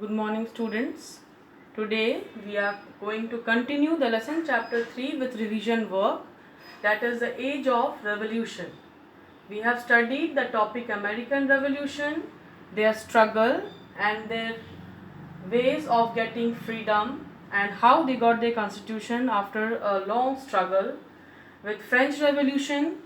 Good morning, students. Today we are going to continue the lesson chapter 3 with revision work, that is the age of revolution. We have studied the topic American Revolution, their struggle and their ways of getting freedom and how they got their constitution after a long struggle. With French Revolution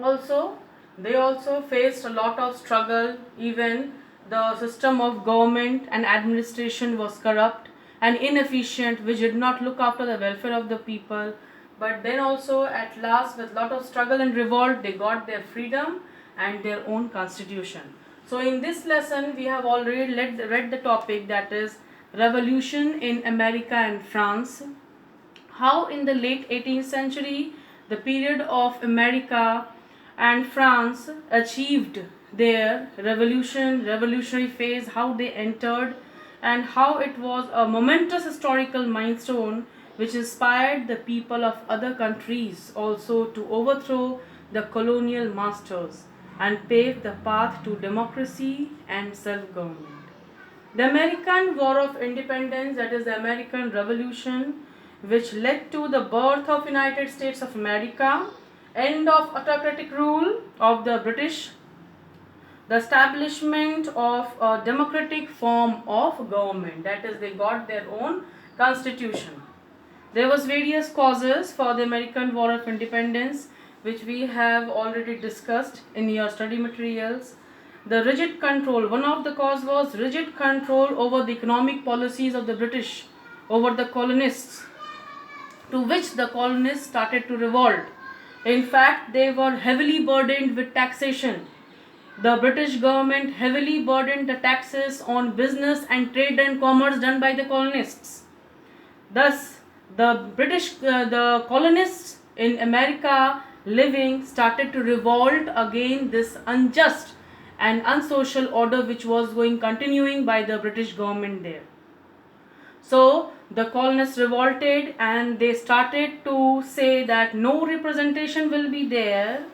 also, they also faced a lot of struggle. Even the system of government and administration was corrupt and inefficient, which did not look after the welfare of the people. But then also at last, with lot of struggle and revolt, they got their freedom and their own constitution. So in this lesson we have already read the topic, that is revolution in America and France. How in the late 18th century the period of America and France achieved their revolutionary phase, how they entered, and how it was a momentous historical milestone which inspired the people of other countries also to overthrow the colonial masters and pave the path to democracy and self-government. The American War of Independence, that is the American Revolution, which led to the birth of United States of America, end of autocratic rule of the British, the establishment of a democratic form of government, that is they got their own constitution. There was various causes for the American War of Independence, which we have already discussed in your study materials. The rigid control, one of the cause was rigid control over the economic policies of the British over the colonists, to which the colonists started to revolt. In fact, they were heavily burdened with taxation. The British government heavily burdened the taxes on business and trade and commerce done by the colonists. Thus, the colonists in America living started to revolt against this unjust and unsocial order which was continuing by the British government there. So the colonists revolted and they started to say that no representation will be there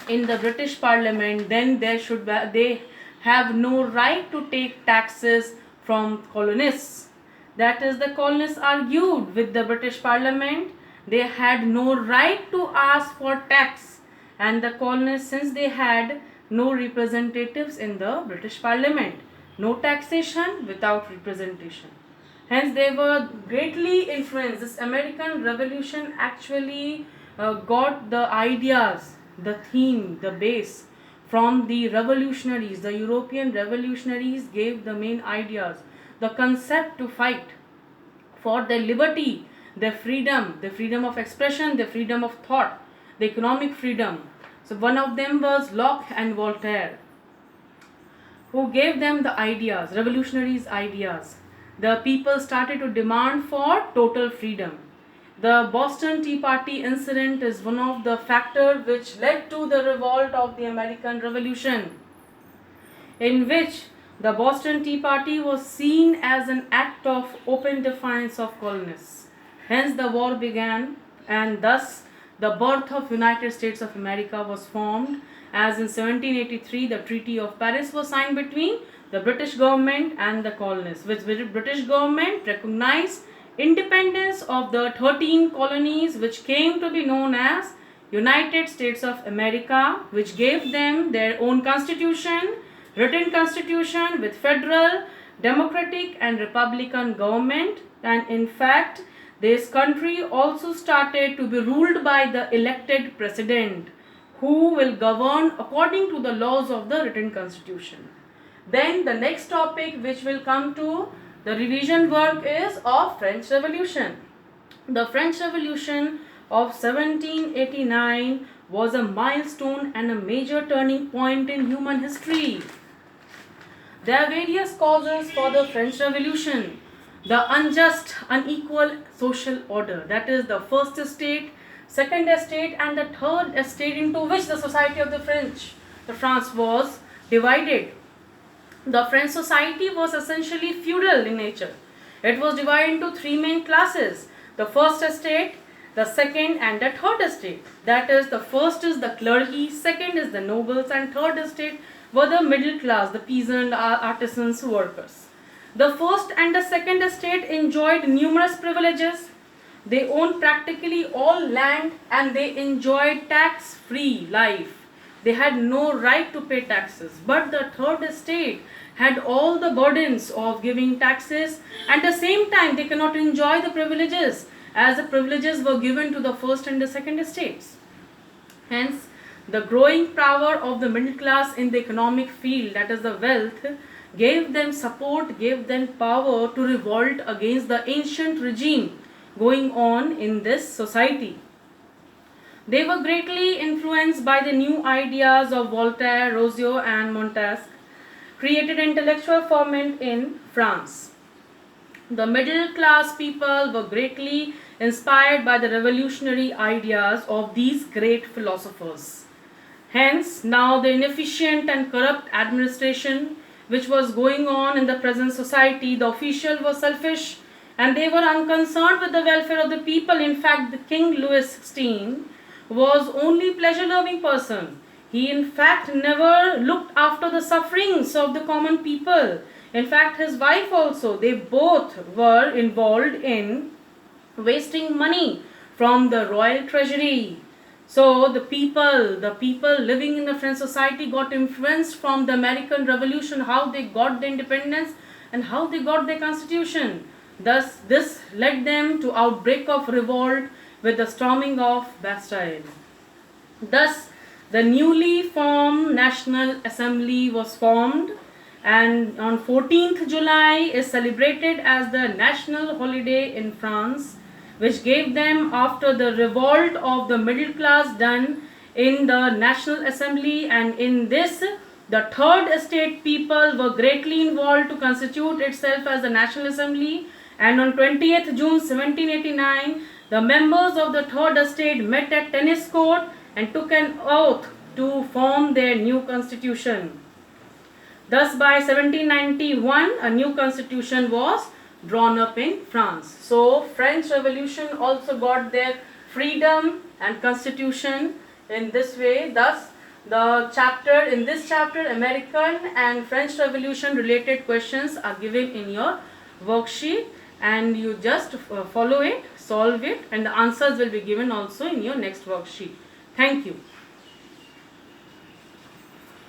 in the British Parliament, then they have no right to take taxes from colonists. That is, the colonists argued with the British Parliament. They had no right to ask for tax, and the colonists, since they had no representatives in the British Parliament, no taxation without representation. Hence, they were greatly influenced. This American Revolution actually got the ideas, the theme, the base from the revolutionaries. The European revolutionaries gave the main ideas, the concept to fight for their liberty, their freedom of expression, their freedom of thought, the economic freedom. So one of them was Locke and Voltaire, who gave them the ideas, revolutionaries' ideas. The people started to demand for total freedom. The Boston Tea Party incident is one of the factors which led to the revolt of the American Revolution, in which the Boston Tea Party was seen as an act of open defiance of colonists. Hence the war began, and thus the birth of United States of America was formed, as in 1783 the Treaty of Paris was signed between the British government and the colonists, which British government recognized independence of the 13 colonies which came to be known as United States of America, which gave them their own constitution, written constitution with federal, democratic and republican government. And in fact, this country also started to be ruled by the elected president, who will govern according to the laws of the written constitution. Then the next topic which will come to the revision work is of French Revolution. The French Revolution of 1789 was a milestone and a major turning point in human history. There are various causes for the French Revolution. The unjust, unequal social order, that is the first estate, second estate and the third estate, into which the society of the France was divided. The French society was essentially feudal in nature. It was divided into three main classes: the first estate, the second and the third estate. That is, the first is the clergy, second is the nobles, and third estate were the middle class, the peasant, artisans, workers. The first and the second estate enjoyed numerous privileges. They owned practically all land and they enjoyed tax-free life. They had no right to pay taxes. But the third estate had all the burdens of giving taxes, and at the same time they cannot enjoy the privileges as the privileges were given to the first and the second estates. Hence, the growing power of the middle class in the economic field, that is the wealth, gave them support, gave them power to revolt against the ancient regime going on in this society. They were greatly influenced by the new ideas of Voltaire, Rousseau and Montesquieu, created intellectual ferment in France. The middle class people were greatly inspired by the revolutionary ideas of these great philosophers. Hence, now the inefficient and corrupt administration which was going on in the present society, the officials were selfish and they were unconcerned with the welfare of the people. In fact, the King Louis XVI was only pleasure-loving person. He in fact never looked after the sufferings of the common people. In fact, his wife also, they both were involved in wasting money from the royal treasury. So the people living in the French society got influenced from the American Revolution, how they got the independence and how they got their constitution. Thus, this led them to outbreak of revolt with the storming of Bastille. Thus, the newly formed National Assembly was formed, and on 14th July is celebrated as the national holiday in France, which gave them, after the revolt of the middle class done in the National Assembly, and in this the third estate people were greatly involved to constitute itself as the National Assembly. And on 20th June 1789, the members of the third estate met at tennis court and took an oath to form their new constitution. Thus, by 1791, a new constitution was drawn up in France. So, French Revolution also got their freedom and constitution in this way. Thus, in this chapter, American and French Revolution related questions are given in your worksheet, and you just follow it, solve it, and the answers will be given also in your next worksheet. Thank you.